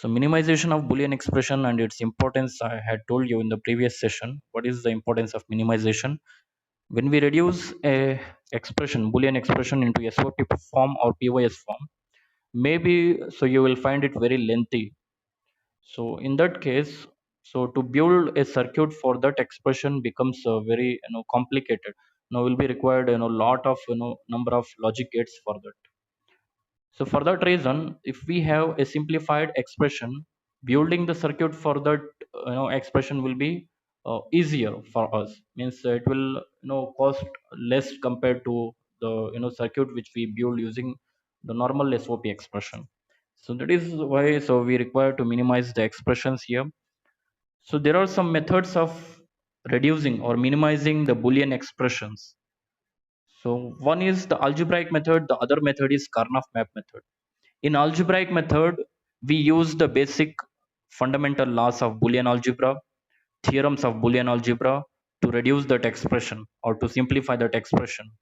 So minimization of Boolean expression and its importance, I had told you in the previous session. What is the importance of minimization? When we reduce a expression, Boolean expression into SOP form or POS form, maybe so you will find it very lengthy. So in that case, so to build a circuit for that expression becomes very complicated. Now will be required lot of number of logic gates for that. So for that reason, if we have a simplified expression, building the circuit for that expression will be easier for us. Means it will cost less compared to the circuit which we build using the normal SOP expression. So that is why so we require to minimize the expressions here. So there are some methods of reducing or minimizing the Boolean expressions. So one is the algebraic method, the other method is Karnaugh map method. In algebraic method, we use the basic fundamental laws of Boolean algebra, theorems of Boolean algebra to reduce that expression or to simplify that expression.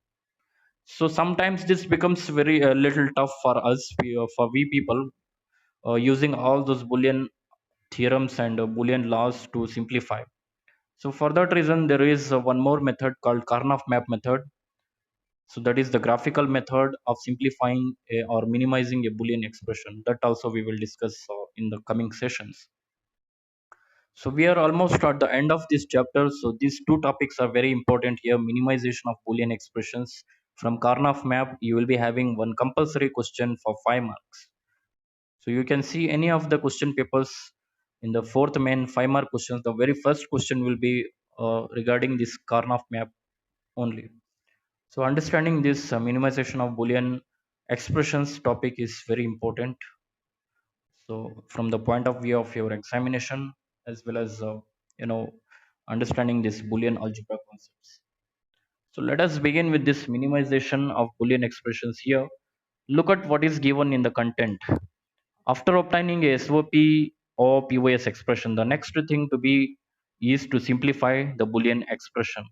So sometimes this becomes very little tough for us, for we people, using all those Boolean theorems and Boolean laws to simplify. So for that reason, there is one more method called Karnaugh map method. So that is the graphical method of simplifying or minimizing a Boolean expression. That also we will discuss in the coming sessions. So we are almost at the end of this chapter. So these two topics are very important here. Minimization of Boolean expressions. From Karnaugh map, you will be having one compulsory question for 5 marks. So you can see any of the question papers in the fourth main 5-mark questions. The very first question will be regarding this Karnaugh map only. So understanding this minimization of Boolean expressions topic is very important. So from the point of view of your examination, as well as understanding this Boolean algebra concepts. So let us begin with this minimization of Boolean expressions here. Look at what is given in the content. After obtaining a SOP or POS expression, the next thing to be is to simplify the Boolean expression.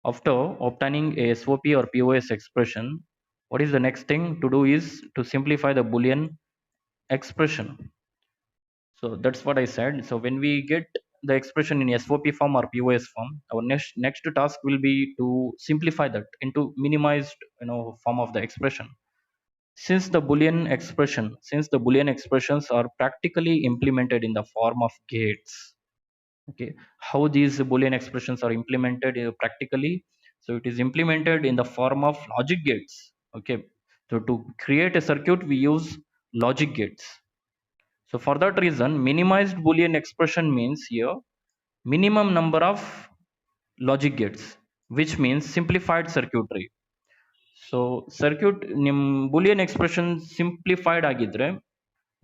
After obtaining a SOP or POS expression, what is the next thing to do is to simplify the Boolean expression. So that's what I said. So when we get the expression in SOP form or POS form, our next task will be to simplify that into minimized form of the expression. Since the Boolean expressions are practically implemented in the form of gates. Okay, how these Boolean expressions are implemented practically? So it is implemented in the form of logic gates. Okay, so to create a circuit, we use logic gates. So for that reason, minimized Boolean expression means here minimum number of logic gates, which means simplified circuitry. So circuit Boolean expression simplified ಆಗಿದ್ರೆ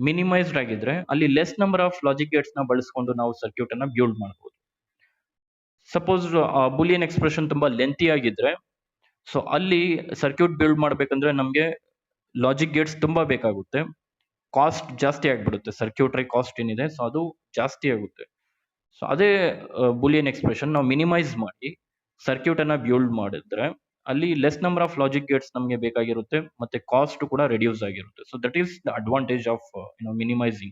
minimised ಆಗಿದ್ರೆ ಅಲ್ಲಿ less number of logic Gates ನ ಬಳಸ್ಕೊಂಡು ನಾವು circuit ಅನ್ನ build ಮಾಡಬಹುದು. Suppose Boolean expression ತುಂಬಾ lengthy ಆಗಿದ್ರೆ ಸೊ ಅಲ್ಲಿ ಸರ್ಕ್ಯೂಟ್ ಬಿಲ್ಡ್ ಮಾಡ್ಬೇಕಂದ್ರೆ ನಮಗೆ ಲಾಜಿಕ್ ಗೇಟ್ಸ್ ತುಂಬಾ ಬೇಕಾಗುತ್ತೆ, ಕಾಸ್ಟ್ ಜಾಸ್ತಿ ಆಗ್ಬಿಡುತ್ತೆ, ಸರ್ಕ್ಯೂಟ್ರಿ ಕಾಸ್ಟ್ ಏನಿದೆ ಸೊ ಅದು ಜಾಸ್ತಿ ಆಗುತ್ತೆ. ಸೊ ಅದೇ ಬೂಲಿಯನ್ ಎಕ್ಸ್ಪ್ರೆಷನ್ ನಾವು ಮಿನಿಮೈಸ್ ಮಾಡಿ ಸರ್ಕ್ಯೂಟ್ ಅನ್ನ ಬಿಲ್ಡ್ ಮಾಡಿದ್ರೆ ಅಲ್ಲಿ less number of logic Gates ನಮಗೆ ಬೇಕಾಗಿರುತ್ತೆ ಮತ್ತೆ ಕಾಸ್ಟ್ ಕೂಡ ರೆಡ್ಯೂಸ್ ಆಗಿರುತ್ತೆ. So that is the advantage of minimizing.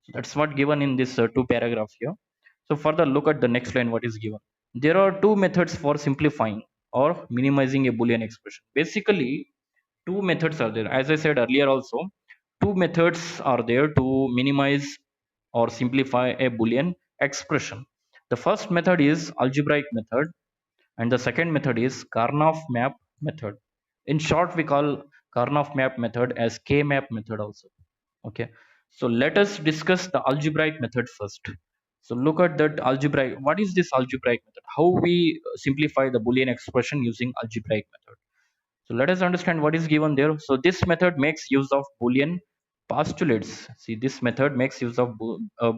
So that's what given in this two paragraph here. So further look at the next line what is given. There are two methods for simplifying or minimizing a Boolean expression. Basically two methods are there. As I said earlier also, two methods are there to minimize or simplify a Boolean expression. The first method is algebraic method and the second method is Karnaugh map method. In short, we call Karnaugh map method as K-map method also. Okay, so let us discuss the algebraic method first. So look at that algebraic. What is this algebraic method? How we simplify the Boolean expression using algebraic method? So let us understand what is given there. So this method makes use of Boolean postulates. See, this method makes use of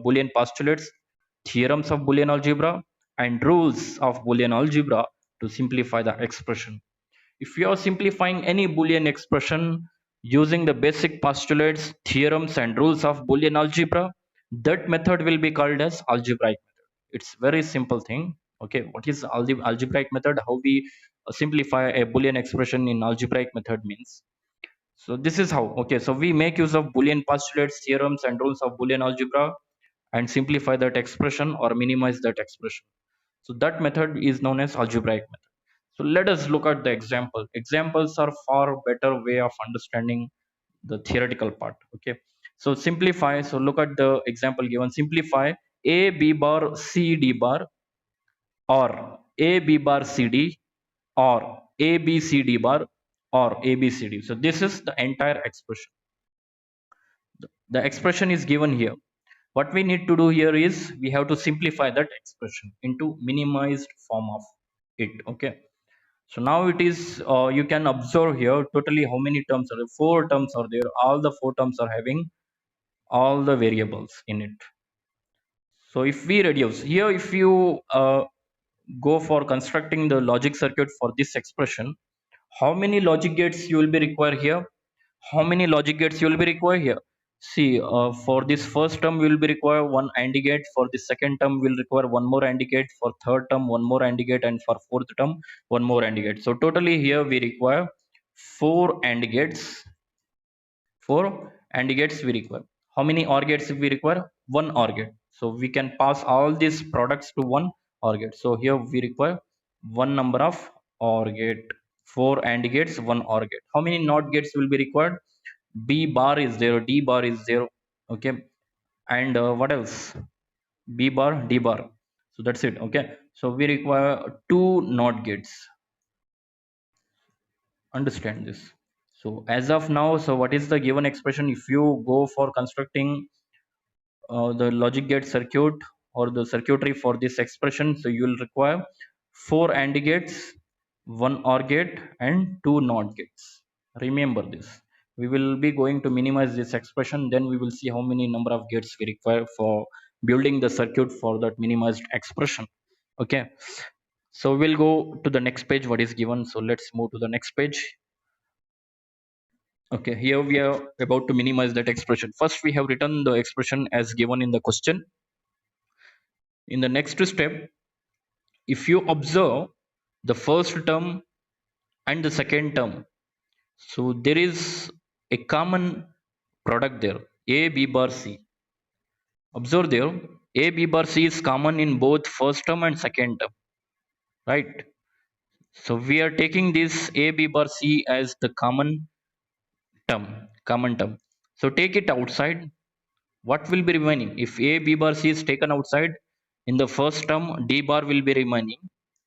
Boolean postulates, theorems of Boolean algebra, and rules of Boolean algebra to simplify the expression. If you are simplifying any Boolean expression using the basic postulates, theorems, and rules of Boolean algebra, that method will be called as algebraic method. It's very simple thing. Okay, what is algebraic method? How we simplify a Boolean expression in algebraic method means. So this is how. Okay, so we make use of Boolean postulates, theorems, and rules of Boolean algebra and simplify that expression or minimize that expression. So that method is known as algebraic method. So let us look at the example. Examples are far better way of understanding the theoretical part. Okay, so simplify. So look at the example given. Simplify a b bar c d bar or a b bar c d or a b c d bar or a b c d. So this is the entire expression. The expression is given here. What we need to do here is we have to simplify that expression into minimized form of it. Okay, so now it is you can observe here totally how many terms are there. Four terms are there. All the four terms are having all the variables in it. So if we reduce here, if you go for constructing the logic circuit for this expression, how many logic gates you will be required here? How many logic gates you will be required here? See, for this first term will be require one AND gate. For the second term will require one more AND gate. For third term one more AND gate, and for fourth term one more AND gate. So totally here we require four AND gates. Four AND gates we require. How many OR gates we require? One OR gate. So we can pass all these products to one OR gate. So here we require one number of OR gate. Four AND gates, one OR gate. How many NOT gates will be required? B bar is there, D bar is there. Okay, and what else? B bar, D bar. So that's it. Okay, so we require two NOT gates. Understand this. So as of now, so what is the given expression? If you go for constructing the logic gate circuit or the circuitry for this expression, so you will require four AND gates, one OR gate, and two NOT gates. Remember this. We will be going to minimize this expression, then we will see how many number of gates we require for building the circuit for that minimized expression. Okay, so we'll go to the next page what is given. So let's move to the next page. Okay, here we are about to minimize that expression. First, we have written the expression as given in the question. In the next step, if you observe the first term and the second term, so there is a common product there, A, B bar, C. Observe there, A, B bar, C is common in both first term and second term, right? So we are taking this A, B bar, C as the common term. So take it outside. What will be remaining? If A, B bar, C is taken outside, in the first term D bar will be remaining,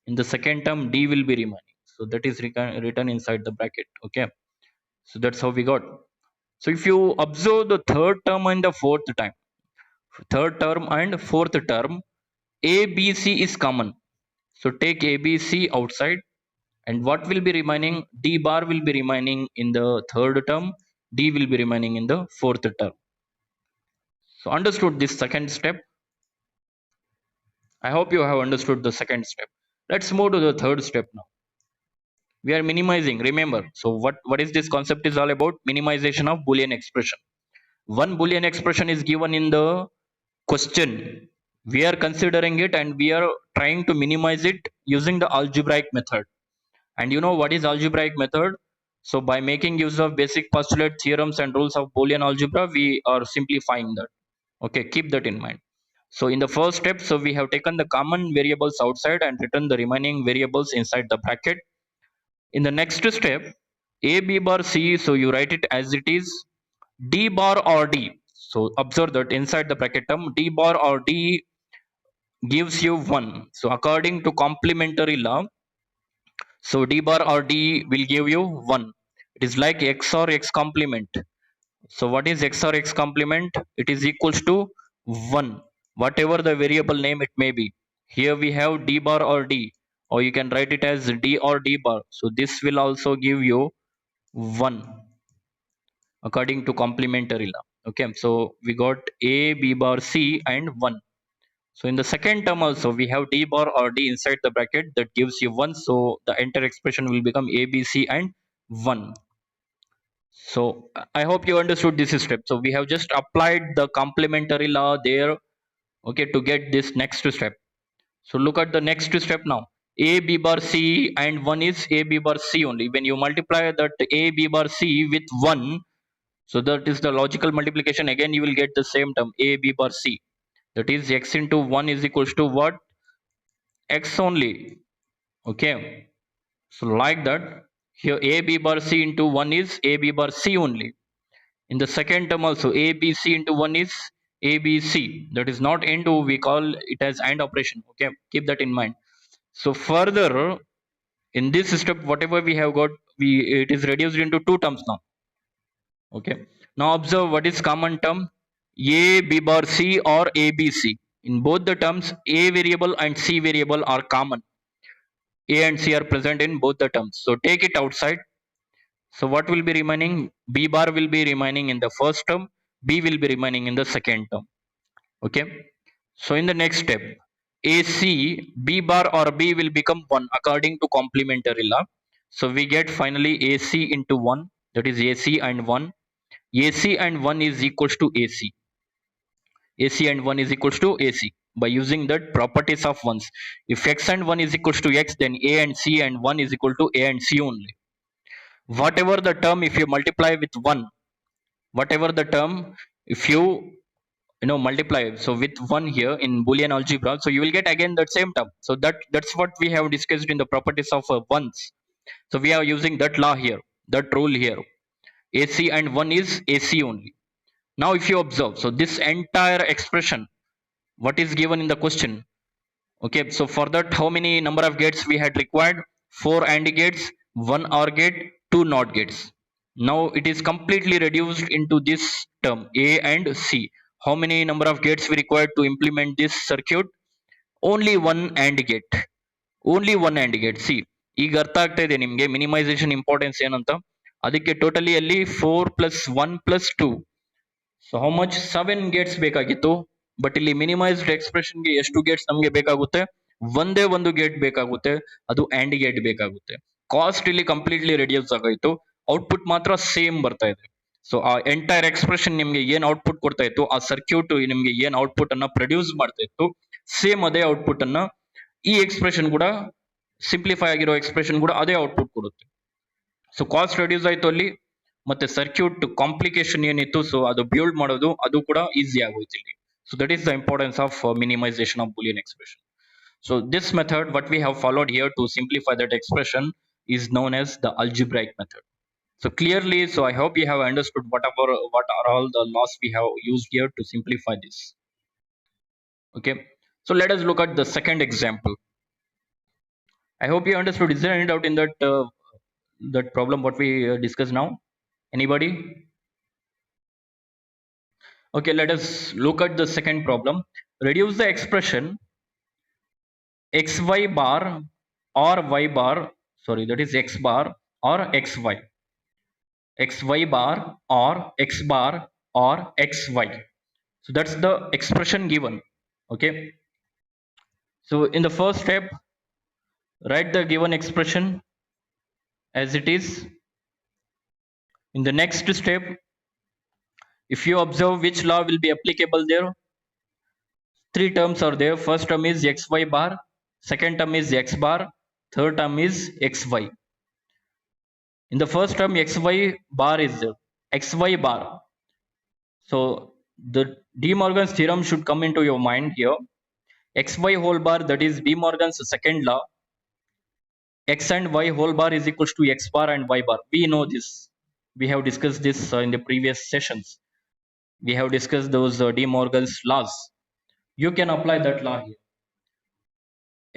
in the second term D will be remaining. So that is written inside the bracket. Okay, so that's how we got. So if you observe the third term and the third term and fourth term, A, B, C is common. So take A, B, C outside, and what will be remaining? D bar will be remaining in the third term, D will be remaining in the fourth term. So understood this second step? I hope you have understood the second step. Let's move to the third step now. We are minimizing, remember. So what is this concept is all about? Minimization of Boolean expression. One Boolean expression is given in the question. We are considering it and we are trying to minimize it using the algebraic method. And you know what is algebraic method? So by making use of basic postulate, theorems, and rules of Boolean algebra, we are simplifying that. Okay, keep that in mind. So in the first step, so we have taken the common variables outside and written the remaining variables inside the bracket. In the next step, A, B bar, C, so you write it as it is, D bar or D. So observe that inside the bracket term, D bar or D gives you 1. So according to complementary law, so D bar or D will give you 1. It is like X or X complement. So what is X or X complement? It is equals to 1, whatever the variable name it may be. Here we have D bar or D, or you can write it as D or D bar. So this will also give you 1 according to complementary law. Okay, so we got A, B bar, C and 1. So in the second term also we have D bar or D inside the bracket that gives you 1. So the entire expression will become A, B, C and 1. So I hope you understood this step. So we have just applied the complementary law there, okay, to get this next step. So look at the next step now. a b bar c and 1 is a b bar c only. When you multiply that a b bar c with 1, so that is the logical multiplication, again you will get the same term a b bar c, that is x into 1 is equals to what? X only. Okay, so like that, here a b bar c into 1 is a b bar c only. In the second term also a b c into 1 is a b c, that is not into, we call it as AND operation. Okay, keep that in mind. So further, in this step whatever we have got, we it is reduced into two terms now. Okay, now observe what is common term, a b bar c or a b c. In both the terms a variable and c variable are common. A and c are present in both the terms, so take it outside. So what will be remaining? B bar will be remaining in the first term, B will be remaining in the second term. Okay, so in the next step, AC B bar or B will become 1 according to complementary law. So we get finally AC into 1, that is AC and 1. AC and 1 is equals to AC. AC and 1 is equals to AC by using the properties of ones. If x and 1 is equals to x, then A and C and 1 is equal to A and C only. Whatever the term, if you multiply with 1, whatever the term, if you know multiply, so with 1 here in Boolean algebra, so you will get again that same term. So that's what we have discussed in the properties of ones. So we are using that law here, that rule here. AC and 1 is AC only. Now if you observe, so this entire expression, what is given in the question? Okay, so for that, how many number of gates we had required? 4 AND gates, 1 OR gate, 2 NOT gates. Now it is completely reduced into this term A and C. How many number of gates we required to implement this circuit? Only one AND gate. Only one AND gate. See, ಈಗ ಅರ್ಥ ಆಗ್ತಾ ಇದೆ ನಿಮಗೆ minimisation importance ಏನಂತ. ಅದಕ್ಕೆ totally ಅಲ್ಲಿ 4 + 1 + 2, so how much 7 Gates ಬೇಕಾಗಿತ್ತು. But ಇಲ್ಲಿ ಮಿನಿಮೈಸ್ಡ್ ಎಕ್ಸ್ಪ್ರೆಷನ್ಗೆ ಎಷ್ಟು ಗೇಟ್ಸ್ ನಮಗೆ ಬೇಕಾಗುತ್ತೆ? ಒಂದೇ ಒಂದು ಗೇಟ್ ಬೇಕಾಗುತ್ತೆ, ಅದು ಆಂಡ್ ಗೇಟ್ ಬೇಕಾಗುತ್ತೆ. ಕಾಸ್ಟ್ ಇಲ್ಲಿ ಕಂಪ್ಲೀಟ್ಲಿ ರೆಡ್ಯೂಸ್ ಆಗೋಯ್ತು, ಔಟ್ಪುಟ್ ಮಾತ್ರ ಸೇಮ್ ಬರ್ತಾ ಇದೆ. ಸೊ ಆ ಎಂಟೈರ್ ಎಕ್ಸ್ಪ್ರೆಷನ್ ನಿಮ್ಗೆ ಏನ್ ಔಟ್ಪುಟ್ ಕೊಡ್ತಾ ಇತ್ತು, ಆ ಸರ್ಕ್ಯೂಟ್ ನಿಮ್ಗೆ ಏನ್ ಔಟ್ಪುಟ್ ಅನ್ನ ಪ್ರೊಡ್ಯೂಸ್ ಮಾಡ್ತಾ ಇತ್ತು, ಸೇಮ್ ಅದೇ ಔಟ್ಪುಟ್ ಅನ್ನ ಈ ಎಕ್ಸ್ಪ್ರೆಷನ್ ಕೂಡ, ಸಿಂಪ್ಲಿಫೈ ಆಗಿರೋ ಎಕ್ಸ್ಪ್ರೆಷನ್ ಕೂಡ ಅದೇ ಔಟ್ಪುಟ್ ಕೊಡುತ್ತೆ. ಸೊ ಕಾಸ್ಟ್ ರೆಡ್ಯೂಸ್ ಆಯ್ತು ಅಲ್ಲಿ, ಮತ್ತೆ ಸರ್ಕ್ಯೂಟ್ ಕಾಂಪ್ಲಿಕೇಶನ್ ಏನಿತ್ತು, ಸೊ ಅದು ಬಿಲ್ಡ್ ಮಾಡೋದು ಅದು ಕೂಡ ಈಸಿ ಆಗೋಯ್ತು ಇಲ್ಲಿ. So that is the importance of minimisation of Boolean expression. So this method what we have followed here to simplify that expression is known as the algebraic method. So clearly, so I hope you have understood what are all the laws we have used here to simplify this. Okay, so let us look at the second example. I hope you understood. Is there any doubt in that problem what we discussed now? Anybody? Okay, let us look at the second problem. Reduce the expression xy bar or y bar, sorry, that is x bar or xy, xy bar or x bar or xy. So that's the expression given. Okay, so in the first step, write the given expression as it is. In the next step, if you observe which law will be applicable there, three terms are there. First term is xy bar, second term is x bar, third term is xy. In the first term, xy bar is there, xy bar. So the De Morgan's theorem should come into your mind here. Xy whole bar, that is De Morgan's second law. X and y whole bar is equals to x bar and y bar. We know this. We have discussed this in the previous sessions. We have discussed those De Morgan's laws. You can apply that law here.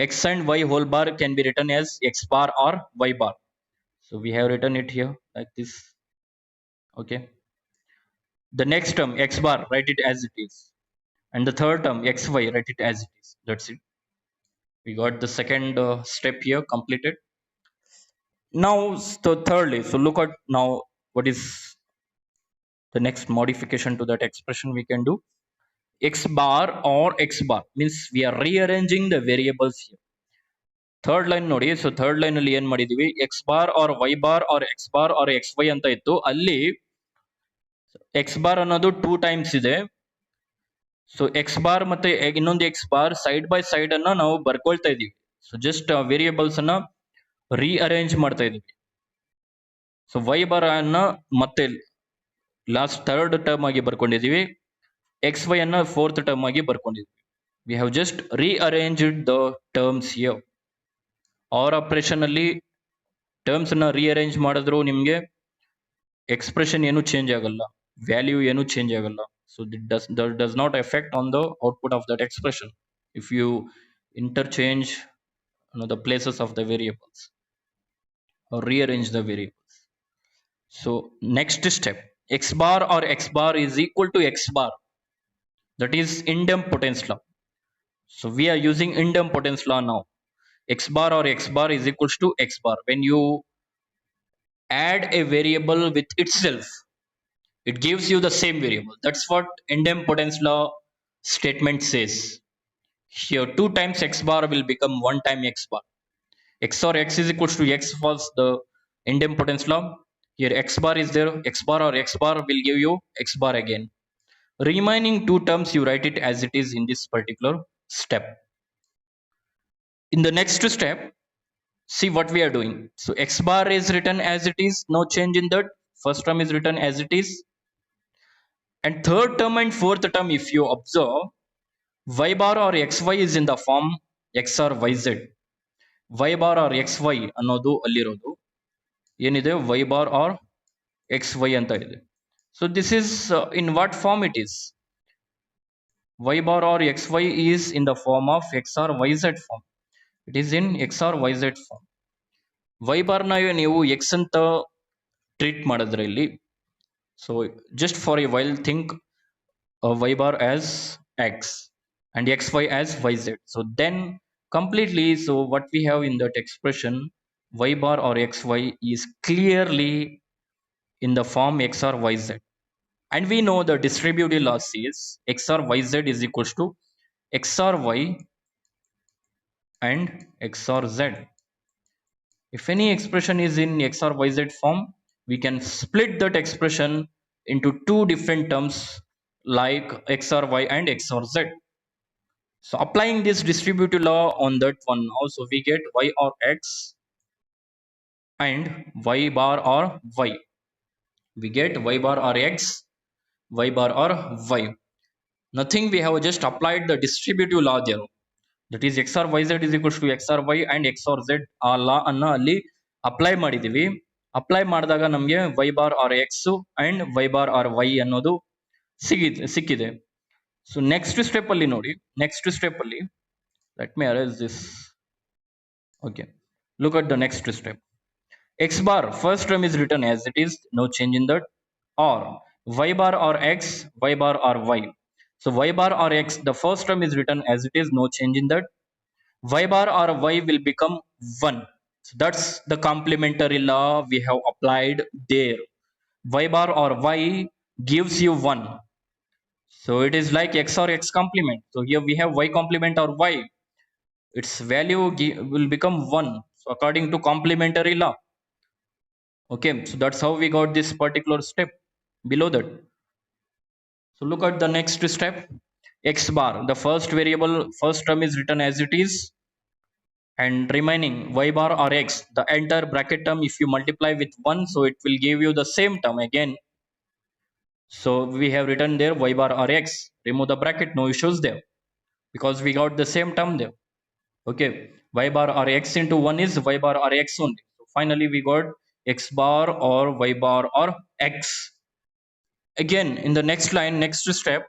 X and y whole bar can be written as x bar or y bar. So we have written it here like this. Okay. The next term x bar, write it as it is, and the third term xy, write it as it is. That's it. We got the second step here completed. Now, so thirdly, so look at now what is the next modification to that expression we can do. X bar or x bar means we are rearranging the variables here. Third line ನೋಡಿ, so third line ಅಲ್ಲಿ ಏನ್ ಮಾಡಿದೀವಿ, X bar R Y bar R X bar R X Y ಅಂತ ಇತ್ತು. ಅಲ್ಲಿ X bar ಅನ್ನೋದು 2 times ಇದೆ. So X bar ಮತ್ತೆ ಇನ್ನೊಂದು X bar side by side ಅನ್ನ ನಾವು ಬರ್ಕೊಳ್ತಾ ಇದೀವಿ. ಸೊ ಜಸ್ಟ್ ವೇರಿಯೇಬಲ್ಸ್ ಅನ್ನ ರೀಅರೇಂಜ್ ಮಾಡ್ತಾ ಇದೀವಿ. ಸೊ y ಬಾರ್ ಅನ್ನ ಮತ್ತೆ ಲಾಸ್ಟ್ ಥರ್ಡ್ ಟರ್ಮ್ ಆಗಿ ಬರ್ಕೊಂಡಿದೀವಿ, ಎಕ್ಸ್ ವೈ ಅನ್ನ ಫೋರ್ತ್ ಟರ್ಮ್ ಆಗಿ ಬರ್ಕೊಂಡಿದ್ವಿ. We have just rearranged the terms here. Or operation ಅಲ್ಲಿ ಟರ್ಮ್ಸ್ ಅನ್ನ ರೀಅರೇಂಜ್ ಮಾಡಿದ್ರು ನಿಮಗೆ ಎಕ್ಸ್ಪ್ರೆಷನ್ ಏನು ಚೇಂಜ್ ಆಗಲ್ಲ, ವ್ಯಾಲ್ಯೂ ಏನು ಚೇಂಜ್ ಆಗಲ್ಲ. So that does not affect on the output of that expression if you interchange the places of the variables or rearrange the variables. So next step, x bar or x bar is equal to x bar, that is idempotence law. So we are using idempotence law now. X bar or x bar is equals to x bar. When you add a variable with itself, it gives you the same variable. That's what idempotence law statement says. Here 2 times x bar will become 1 time x bar. X or x is equals to x was the idempotence law. Here x bar is there, x bar or x bar will give you x bar again. Remaining 2 terms you write it as it is in this particular step. In the next step, see what we are doing. So x bar is written as it is, no change in that. First term is written as it is, and third term and fourth term, if you observe, y bar or xy is in the form x or yz. y bar or xy ಅನ್ನೋದು ಅಲ್ಲಿರೋದು ಏನಿದೆ y bar or xy ಅಂತ ಇದೆ. So this is in what form it is? y bar or xy is in the form of x or yz form. It is in x or yz form. y bar ನ ನೀವು x ಅಂತ treat ಮಾಡಿದ್ರೆ ಇಲ್ಲಿ, so just for a while think y bar as x and xy as yz. So then completely, so what we have in that expression, y bar or xy is clearly in the form x or yz, and we know the distributive law says x or yz is equals to x or y and x or z. If any expression is in x or yz form, we can split that expression into 2 different terms like x or y and x or z. So applying this distributive law on that one also, we get y or x and y bar or y. We get y bar or x, y bar or y. Nothing, we have just applied the distributive law there. That is x or yz is equals to x or y and x or z. ಆ ಲಾ ಅನ್ನ ಅಲ್ಲಿ apply ಮಾಡಿದೀವಿ. Apply ಮಾಡಿದಾಗ ನಮಗೆ y bar or x and y bar or y ಅನ್ನೋದು ಸಿಕ್ಕಿದೆ. So next step ಅಲ್ಲಿ ನೋಡಿ, ನೆಕ್ಸ್ಟ್ ಸ್ಟೆಪ್ ಅಲ್ಲಿ let me erase this. Okay, look at the next step. X bar first term is written as it is, no change in that, or y bar or x, y bar or y. So y bar or x, the first term is written as it is, no change in that. Y bar or y will become 1. So that's the complementary law we have applied there. Y bar or y gives you 1. So it is like x or x complement. So here we have y complement or y. Its value will become 1. So according to complementary law. Okay, so that's how we got this particular step below that. So look at the next step. X bar, the first variable, first term is written as it is, and remaining y bar or x, the entire bracket term, if you multiply with 1, so it will give you the same term again. So we have written there y bar or x, remove the bracket, no issues there, because we got the same term there. Okay, y bar or x into 1 is y bar or x only. So finally we got x bar or y bar or x. Again in the next line, next step,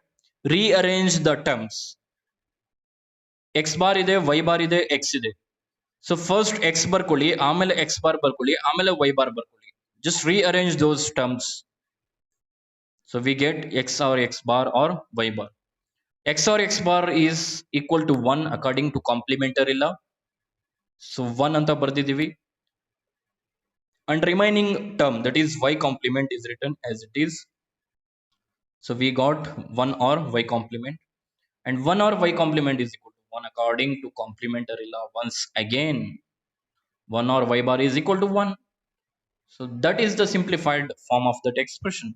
rearrange the terms. x bar ide, y bar ide, x ide. So first x ಬರ್ಕೊಳ್ಳಿ, ಆಮೇಲೆ x bar ಬರ್ಕೊಳ್ಳಿ, ಆಮೇಲೆ y bar ಬರ್ಕೊಳ್ಳಿ. Just rearrange those terms. So we get x or x bar or y bar. X or x bar is equal to 1 according to complementary law. So 1 ಅಂತ ಬರ್ದಿದ್ದೀವಿ. And remaining term, that is y complement, is written as it is. So we got 1 or y complement, and 1 or y complement is equal to 1 according to complementary law. Once again, 1 or y bar is equal to 1. So that is the simplified form of that expression.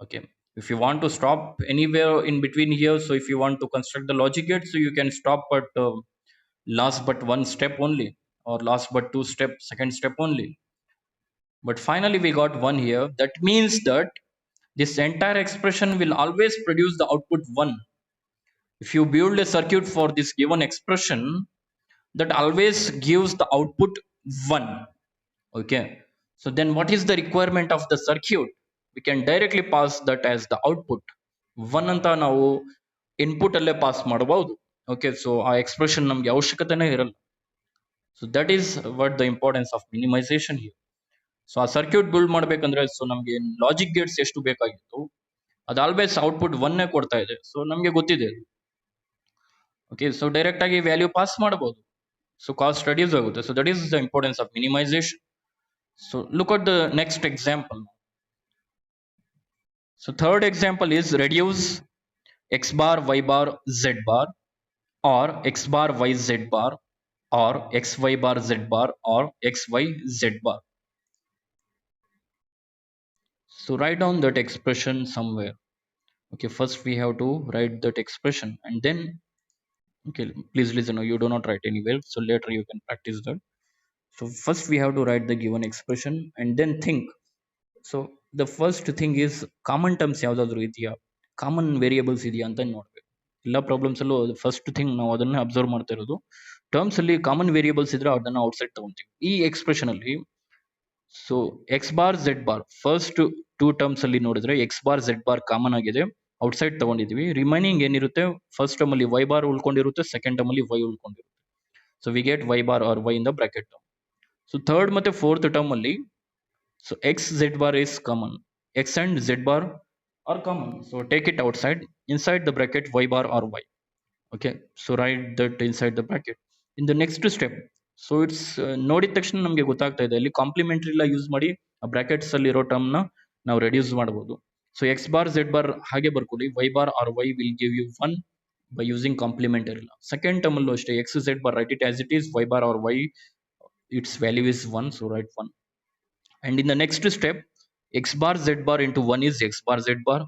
Okay, if you want to stop anywhere in between here, so if you want to construct the logic gate, so you can stop at last but one step only, or last but two step second step only. But finally we got 1 here. That means that this entire expression will always produce the output 1. If you build a circuit for this given expression, that always gives the output 1. Okay, so then what is the requirement of the circuit? We can directly pass that as the output 1 ಅಂತ ನಾವು input ಅಲ್ಲೇ pass ಮಾಡಬಹುದು. Okay, so ಆ expression ನಮಗೆ ಅವಶ್ಯಕತೆನೇ ಇರಲ್ಲ. So that is what the importance of minimisation here. So ಆ circuit build ಮಾಡ್ಬೇಕಂದ್ರೆ ಸೊ ನಮಗೆ ಲಾಜಿಕ್ ಗೇಟ್ಸ್ ಎಷ್ಟು ಬೇಕಾಗಿತ್ತು, ಅದು ಆಲ್ವೇಸ್ ಔಟ್ಪುಟ್ 1 ಕೊಡ್ತಾ ಇದೆ. ಸೊ ನಮಗೆ ಗೊತ್ತಿದೆ. ಓಕೆ, ಸೊ ಡೈರೆಕ್ಟ್ ಆಗಿ ವ್ಯಾಲ್ಯೂ ಪಾಸ್ ಮಾಡಬಹುದು. ಸೊ ಕಾಸ್ಟ್ ರೆಡ್ಯೂಸ್ ಆಗುತ್ತೆ. So that is the importance of minimisation. So look at the next example. So third example is reduce x bar y bar z bar, or x bar y z bar, or x y bar z bar, or x y z bar. So write down that expression somewhere. Okay, first we have to write that expression, and then, okay, please listen, you do not write anywhere, so later you can practice that. So first we have to write the given expression and then think. So the first thing is common terms ಯಾವುದಾದ್ರು ಇದೆಯಾ, common variables ಇದೆಯಾ ಅಂತ ನೋಡ್ಬೇಕು. ಎಲ್ಲ problems ಅಲ್ಲೂ first thing ನಾವು ಅದನ್ನ observe ಮಾಡ್ತಾ ಇರೋದು. ಟರ್ಮ್ಸ್ ಅಲ್ಲಿ ಕಾಮನ್ ವೇರಿಯೇಬಲ್ಸ್ ಇದ್ರೆ ಅದನ್ನ ಔಟ್ಸೈಡ್ ತಗೊಂತೀವಿ. ಈ ಎಕ್ಸ್ಪ್ರೆಷನ್ ಅಲ್ಲಿ so X bar Z bar first two terms ಅಲ್ಲಿ ನೋಡಿದ್ರೆ X bar Z bar common ಆಗಿದೆ, ಔಟ್ಸೈಡ್ ತಗೊಂಡಿದ್ವಿ. ರಿಮೈನಿಂಗ್ ಏನಿರುತ್ತೆ, ಫಸ್ಟ್ ಟರ್ಮ್ ಅಲ್ಲಿ ವೈ ಬಾರ್ ಉಳ್ಕೊಂಡಿರುತ್ತೆ, ಸೆಕೆಂಡ್ ಟರ್ಮ್ ಅಲ್ಲಿ ವೈ ಉಳ್ಕೊಂಡಿರುತ್ತೆ. So we get Y bar R Y in the bracket. So third ಮತ್ತೆ ಫೋರ್ತ್ ಟರ್ಮ್ ಅಲ್ಲಿ so x z bar is common, x and z bar are common, so take it outside inside the bracket y bar or y. Okay, so write that inside the bracket. In the next step, so it's ನೋಡಿದ ತಕ್ಷಣ ನಮಗೆ ಗೊತ್ತಾಗ್ತಾ ಇದೆ ಇಲ್ಲಿ complementary ಎಲ್ಲ use ಮಾಡಿ ಆ brackets ಅಲ್ಲಿ ಇರೋ ಟರ್ಮ್ ನ ನಾವು ರೆಡ್ಯೂಸ್ ಮಾಡಬಹುದು. So x bar z bar ಹಾಗೆ ಬರ್ಕೊಳ್ಳಿ, y bar or y will give you 1 by using complementary law. Second term ಅಲ್ಲೂ ಅಷ್ಟೇ x z bar write it as it is, y bar or y its value is 1, so write 1. And in the next step, x bar z bar into 1 is x bar z bar.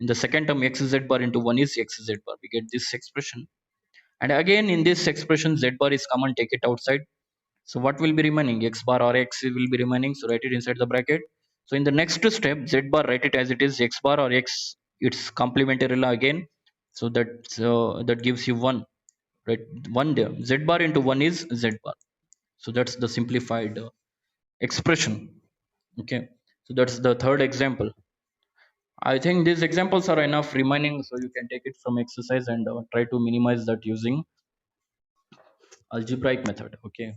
In the second term, x z bar into 1 is x z bar. We get this expression. And again, in this expression, z bar is common, take it outside. So what will be remaining? X bar or x will be remaining. So write it inside the bracket. So in the next step, z bar, write it as it is, x bar or x, it's complementary law again. So that gives you 1. Right, 1 there. Z bar into 1 is z bar. So that's the simplified expression. Okay, so that's the third example. I think these examples are enough remaining, so you can take it from exercise and try to minimize that using algebraic method. Okay.